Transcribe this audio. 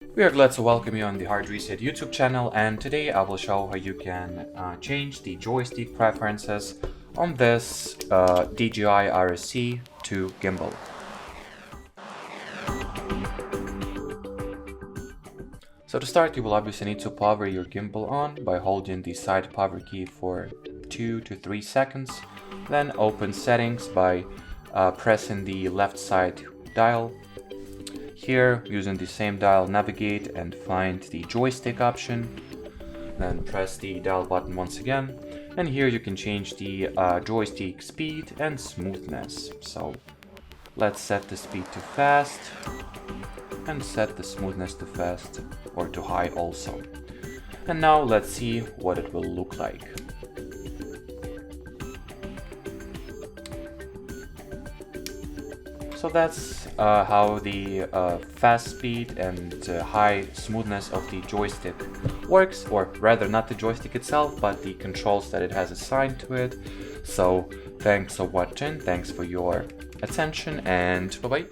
We are glad to welcome you on the Hard Reset YouTube channel, and today I will show how you can change the joystick preferences on this DJI RSC to gimbal. So to start, you will obviously need to power your gimbal on by holding the side power key for 2 to 3 seconds. Then open settings by pressing the left side dial. Here, using the same dial, navigate and find the joystick option. Then press the dial button once again. And here you can change the joystick speed and smoothness. So let's set the speed to fast and set the smoothness to fast or to high also. And now let's see what it will look like. So that's how the fast speed and high smoothness of the joystick works, or rather not the joystick itself, but the controls that it has assigned to it. So thanks for watching, thanks for your attention, and bye-bye.